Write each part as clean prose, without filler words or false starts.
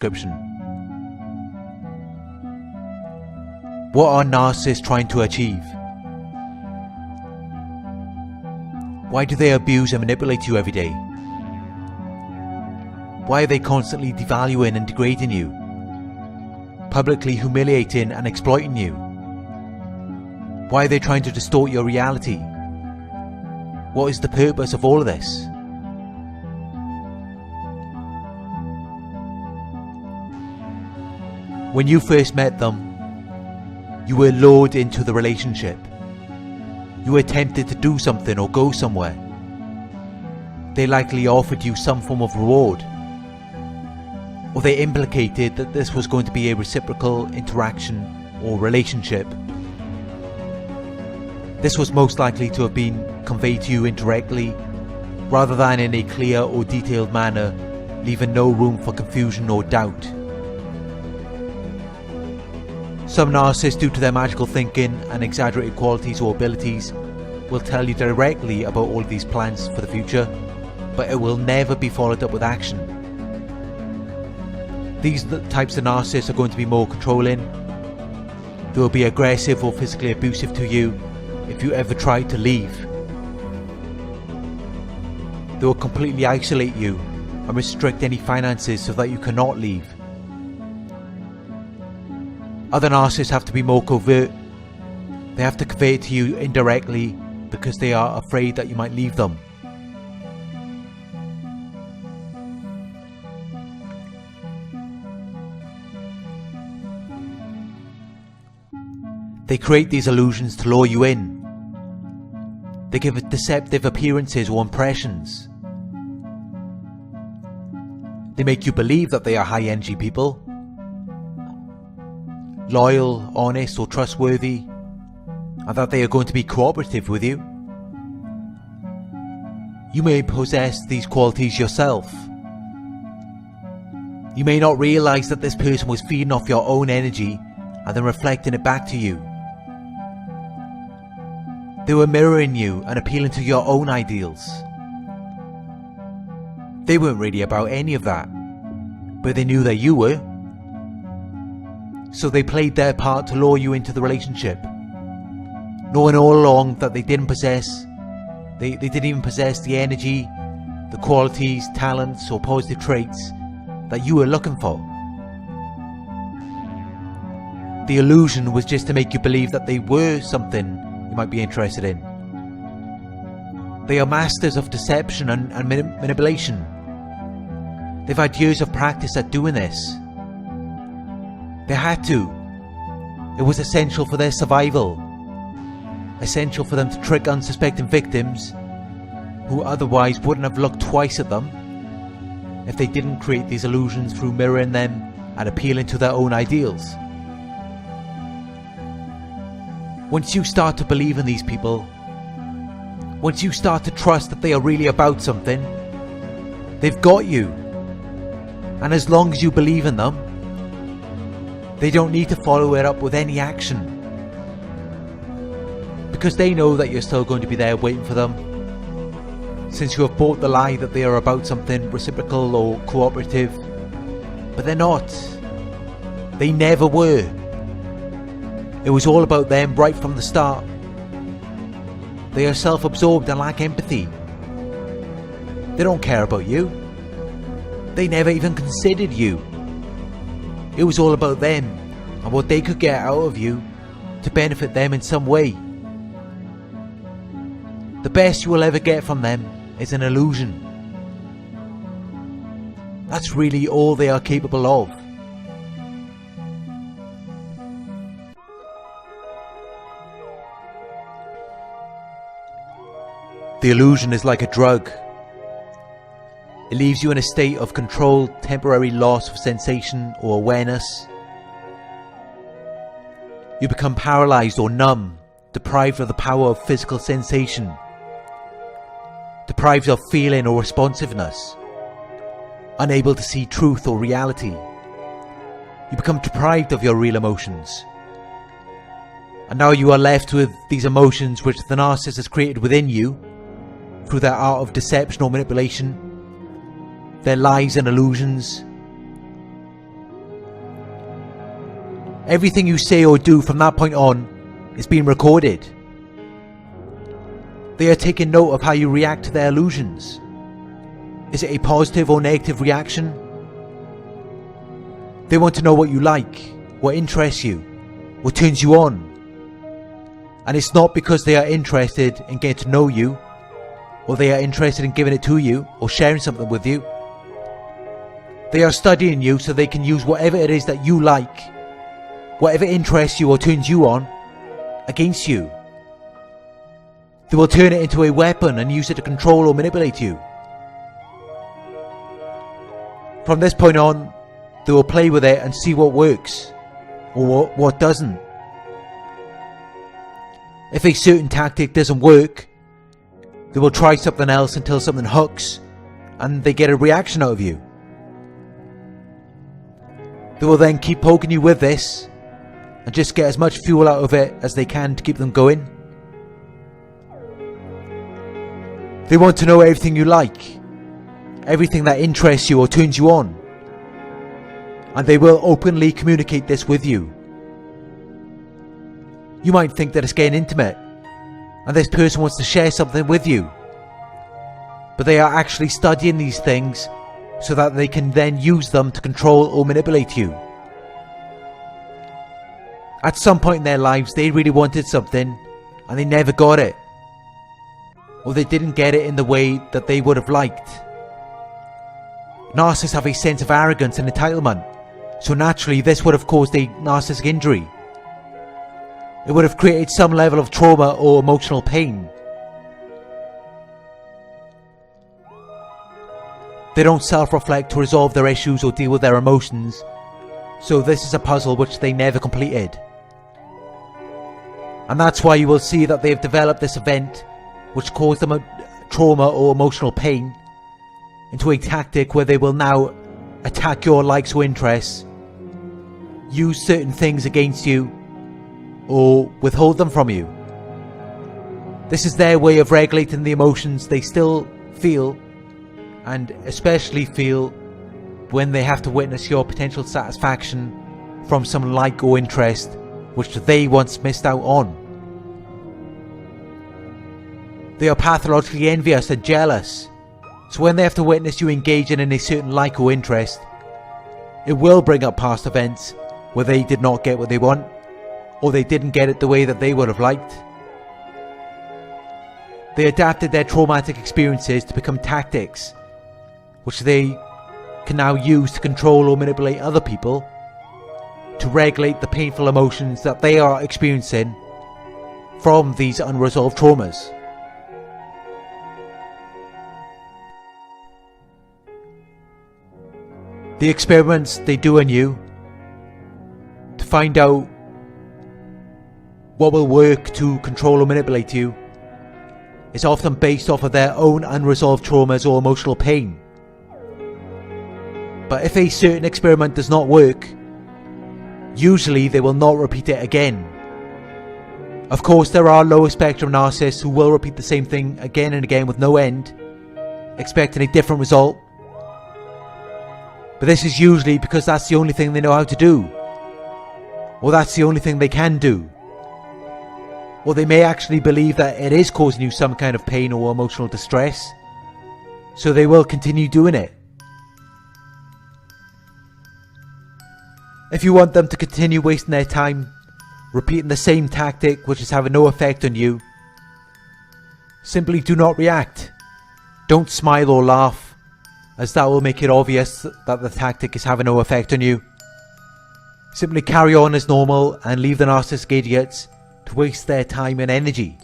description. What are narcissists trying to achieve? Why do they abuse and manipulate you every day? Why are they constantly devaluing and degrading you? Publicly humiliating and exploiting you? Why are they trying to distort your reality? What is the purpose of all of this? When you first met them, you were lured into the relationship. You were tempted to do something or go somewhere. They likely offered you some form of reward, or they implicated that this was going to be a reciprocal interaction or relationship. This was most likely to have been conveyed to you indirectly, rather than in a clear or detailed manner, leaving no room for confusion or doubt. Some narcissists, due to their magical thinking and exaggerated qualities or abilities, will tell you directly about all of these plans for the future, but it will never be followed up with action. These types of narcissists are going to be more controlling. They will be aggressive or physically abusive to you if you ever try to leave. They will completely isolate you and restrict any finances so that you cannot leave. Other narcissists have to be more covert. They have to convey it to you indirectly because they are afraid that you might leave them. They create these illusions to lure you in. They give deceptive appearances or impressions. They make you believe that they are high-energy people, loyal, honest or trustworthy, and that they are going to be cooperative with you. You may possess these qualities yourself. You may not realize that this person was feeding off your own energy and then reflecting it back to you. They were mirroring you and appealing to your own ideals. They weren't really about any of that, but they knew that you were. So they played their part to lure you into the relationship, knowing all along that they didn't even possess the energy, the qualities, talents or positive traits that you were looking for. The illusion was just to make you believe that they were something you might be interested in. They are masters of deception and manipulation. They've had years of practice at doing this. They had to. It was essential for their survival. Essential for them to trick unsuspecting victims who otherwise wouldn't have looked twice at them if they didn't create these illusions through mirroring them and appealing to their own ideals. Once you start to believe in these people, once you start to trust that they are really about something, they've got you. And as long as you believe in them, they don't need to follow it up with any action, because they know that you're still going to be there waiting for them, since you have bought the lie that they are about something reciprocal or cooperative. But they're not. They never were. It was all about them right from the start. They are self-absorbed and lack empathy. They don't care about you. They never even considered you. It was all about them and what they could get out of you to benefit them in some way. The best you will ever get from them is an illusion. That's really all they are capable of. The illusion is like a drug. It leaves you in a state of controlled, temporary loss of sensation or awareness. You become paralyzed or numb, deprived of the power of physical sensation, deprived of feeling or responsiveness, unable to see truth or reality. You become deprived of your real emotions. And now you are left with these emotions which the narcissist has created within you through their art of deception or manipulation, their lies and illusions. Everything you say or do from that point on is being recorded. They are taking note of how you react to their illusions. Is it a positive or negative reaction? They want to know what you like, what interests you, what turns you on. And it's not because they are interested in getting to know you, or they are interested in giving it to you, or sharing something with you. They are studying you so they can use whatever it is that you like, whatever interests you or turns you on, against you. They will turn it into a weapon and use it to control or manipulate you. From this point on, they will play with it and see what works, or what doesn't. If a certain tactic doesn't work, they will try something else until something hooks and they get a reaction out of you. They will then keep poking you with this and just get as much fuel out of it as they can to keep them going. They want to know everything you like, everything that interests you or turns you on, and they will openly communicate this with you. You might think that it's getting intimate and this person wants to share something with you, but they are actually studying these things so that they can then use them to control or manipulate you. At some point in their lives they really wanted something and they never got it, or they didn't get it in the way that they would have liked. Narcissists have a sense of arrogance and entitlement, so naturally this would have caused a narcissistic injury. It would have created some level of trauma or emotional pain. They don't self-reflect to resolve their issues or deal with their emotions, so this is a puzzle which they never completed. And that's why you will see that they have developed this event which caused them a trauma or emotional pain into a tactic where they will now attack your likes or interests, use certain things against you, or withhold them from you. This is their way of regulating the emotions they still feel, and especially feel when they have to witness your potential satisfaction from some like or interest which they once missed out on. They are pathologically envious and jealous, so when they have to witness you engaging in a certain like or interest, it will bring up past events where they did not get what they want, or they didn't get it the way that they would have liked. They adapted their traumatic experiences to become tactics, which they can now use to control or manipulate other people, to regulate the painful emotions that they are experiencing from these unresolved traumas. The experiments they do on you to find out what will work to control or manipulate you is often based off of their own unresolved traumas or emotional pain. But if a certain experiment does not work, usually they will not repeat it again. Of course, there are lower spectrum narcissists who will repeat the same thing again and again with no end, expecting a different result. But this is usually because that's the only thing they know how to do, or that's the only thing they can do. Or they may actually believe that it is causing you some kind of pain or emotional distress, so they will continue doing it. If you want them to continue wasting their time repeating the same tactic which is having no effect on you, simply do not react. Don't smile or laugh, as that will make it obvious that the tactic is having no effect on you. Simply carry on as normal and leave the narcissistic idiots to waste their time and energy.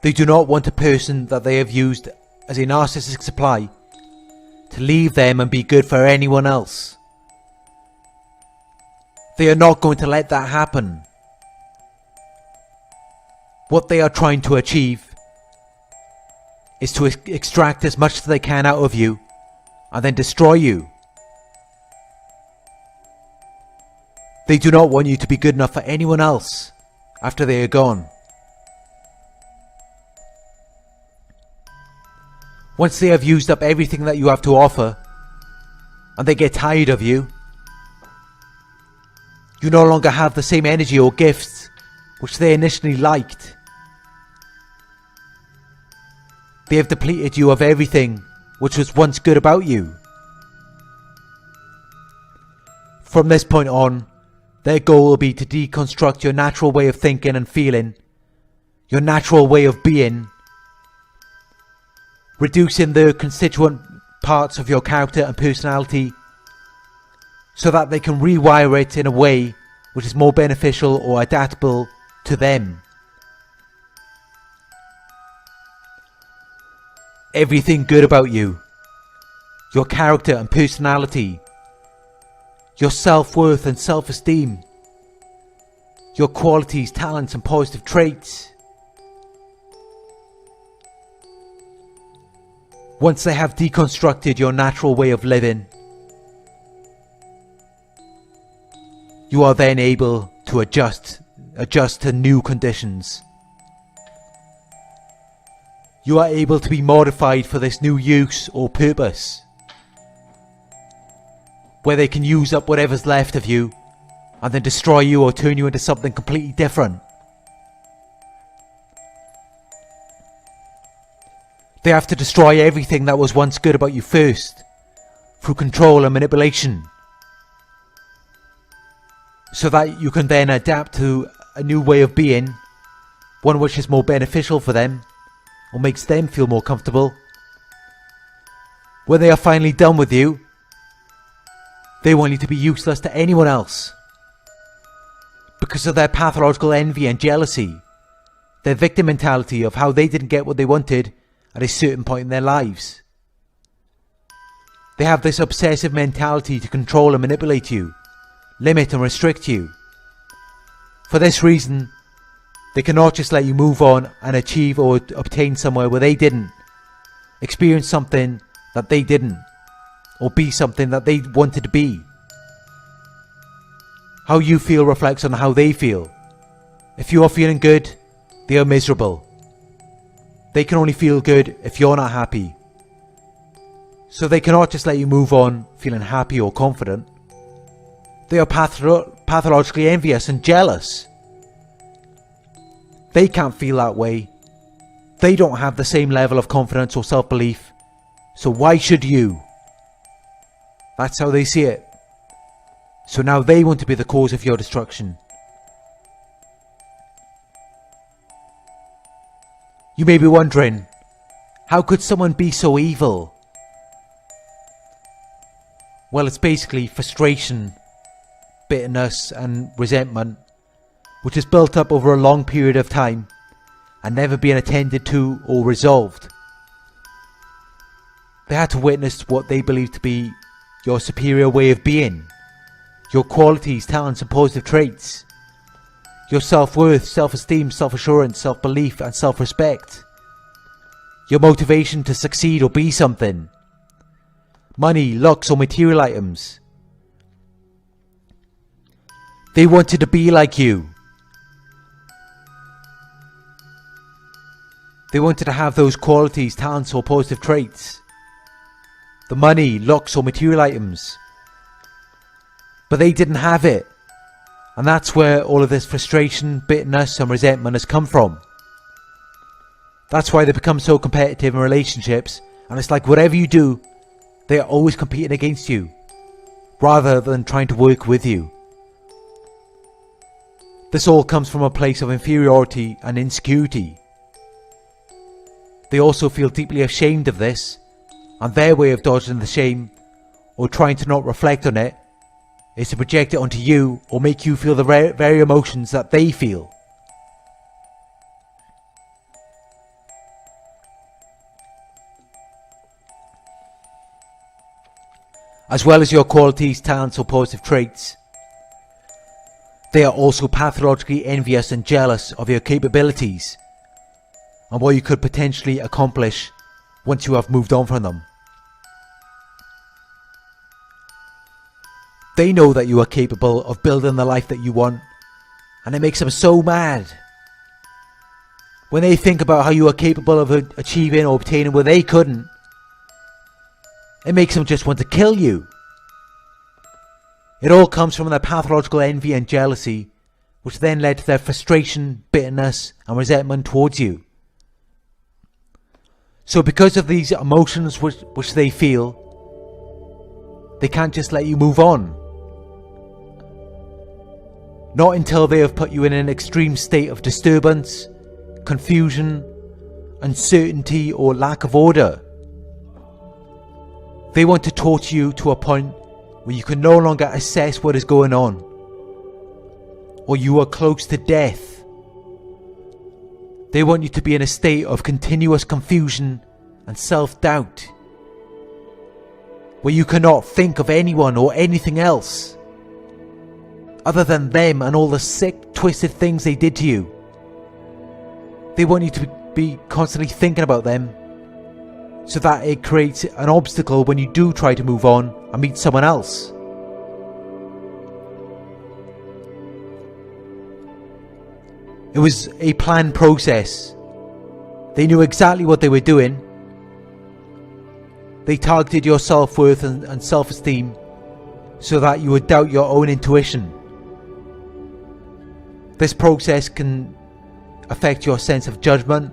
They do not want a person that they have used as a narcissistic supply to leave them and be good for anyone else. They are not going to let that happen. What they are trying to achieve is to extract as much as they can out of you and then destroy you. They do not want you to be good enough for anyone else after they are gone. Once they have used up everything that you have to offer, and they get tired of you, you no longer have the same energy or gifts which they initially liked. They have depleted you of everything which was once good about you. From this point on, their goal will be to deconstruct your natural way of thinking and feeling, your natural way of being, reducing the constituent parts of your character and personality so that they can rewire it in a way which is more beneficial or adaptable to them. Everything good about you, your character and personality, your self-worth and self-esteem, your qualities, talents and positive traits. Once they have deconstructed your natural way of living, you are then able to adjust to new conditions. You are able to be modified for this new use or purpose, where they can use up whatever's left of you and then destroy you or turn you into something completely different. They have to destroy everything that was once good about you first, through control and manipulation, so that you can then adapt to a new way of being, one which is more beneficial for them, or makes them feel more comfortable. When they are finally done with you, they want you to be useless to anyone else. Because of their pathological envy and jealousy, their victim mentality of how they didn't get what they wanted at a certain point in their lives. They have this obsessive mentality to control and manipulate you, limit and restrict you. For this reason, they cannot just let you move on and achieve or obtain somewhere where they didn't, experience something that they didn't, or be something that they wanted to be. How you feel reflects on how they feel. If you are feeling good, they are miserable. They can only feel good if you're not happy. So they cannot just let you move on feeling happy or confident. They are pathologically envious and jealous. They can't feel that way. They don't have the same level of confidence or self-belief. So why should you? That's how they see it. So now they want to be the cause of your destruction. You may be wondering, how could someone be so evil? Well, it's basically frustration, bitterness and resentment, which is built up over a long period of time and never being attended to or resolved. They had to witness what they believed to be your superior way of being, your qualities, talents and positive traits, your self-worth, self-esteem, self-assurance, self-belief and self-respect, your motivation to succeed or be something, money, looks or material items. They wanted to be like you. They wanted to have those qualities, talents or positive traits, the money, looks or material items. But they didn't have it. And that's where all of this frustration, bitterness and resentment has come from. That's why they become so competitive in relationships, and it's like whatever you do, they are always competing against you, rather than trying to work with you. This all comes from a place of inferiority and insecurity. They also feel deeply ashamed of this, and their way of dodging the shame, or trying to not reflect on it, is to project it onto you or make you feel the very emotions that they feel. As well as your qualities, talents or positive traits, they are also pathologically envious and jealous of your capabilities and what you could potentially accomplish once you have moved on from them. They know that you are capable of building the life that you want, and it makes them so mad. When they think about how you are capable of achieving or obtaining what they couldn't, It makes them just want to kill you. It all comes from their pathological envy and jealousy, which then led to their frustration, bitterness and resentment towards you. So because of these emotions which they feel, they can't just let you move on. Not until they have put you in an extreme state of disturbance, confusion, uncertainty or lack of order. They want to torture you to a point where you can no longer assess what is going on, or you are close to death. They want you to be in a state of continuous confusion and self-doubt, where you cannot think of anyone or anything else other than them and all the sick, twisted things they did to you. They want you to be constantly thinking about them, so that it creates an obstacle when you do try to move on and meet someone else. It was a planned process. They knew exactly what they were doing. They targeted your self-worth and self-esteem so that you would doubt your own intuition. This process can affect your sense of judgment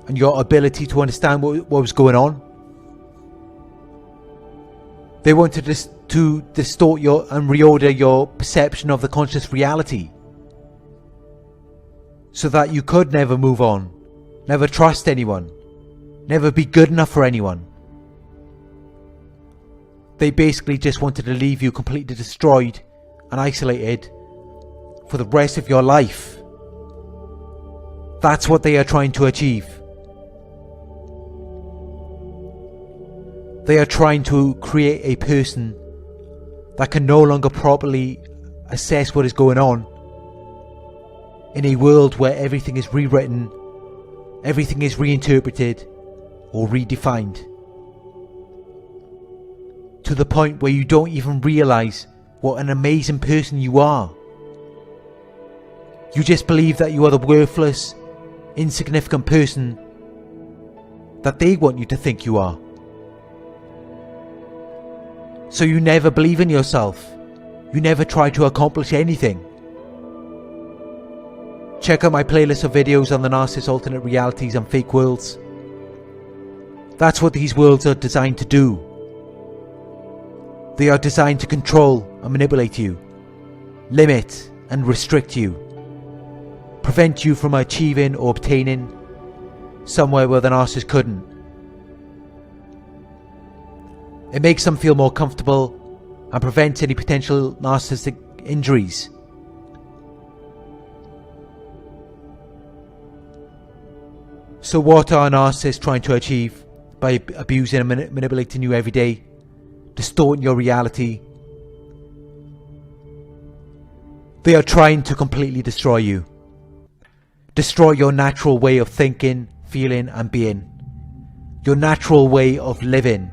and your ability to understand what was going on. They wanted to distort and reorder your perception of the conscious reality, so that you could never move on, never trust anyone, never be good enough for anyone. They basically just wanted to leave you completely destroyed and isolated for the rest of your life. That's what they are trying to achieve. They are trying to create a person that can no longer properly assess what is going on in a world where everything is rewritten, everything is reinterpreted or redefined, to the point where you don't even realize what an amazing person you are. You just believe that you are the worthless, insignificant person that they want you to think you are. So you never believe in yourself. You never try to accomplish anything. Check out my playlist of videos on the narcissist, alternate realities and fake worlds. That's what these worlds are designed to do. They are designed to control and manipulate you, limit and restrict you, prevent you from achieving or obtaining somewhere where the narcissist couldn't. It makes them feel more comfortable and prevents any potential narcissistic injuries. So what are narcissists trying to achieve by abusing and manipulating you every day, distorting your reality? They are trying to completely destroy you. Destroy your natural way of thinking, feeling and being. Your natural way of living.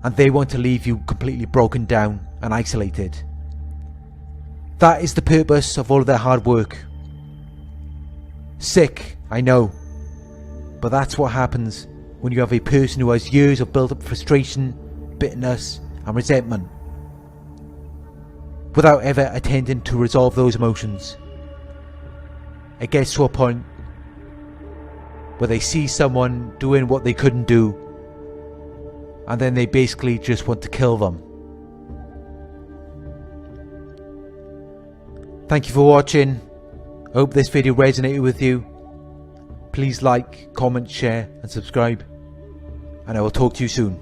And they want to leave you completely broken down and isolated. That is the purpose of all of their hard work. Sick, I know. But that's what happens when you have a person who has years of built up frustration, bitterness and resentment, without ever attempting to resolve those emotions. It gets to a point where they see someone doing what they couldn't do, and then they basically just want to kill them. Thank you for watching. I hope this video resonated with you. Please like, comment, share and subscribe. And I will talk to you soon.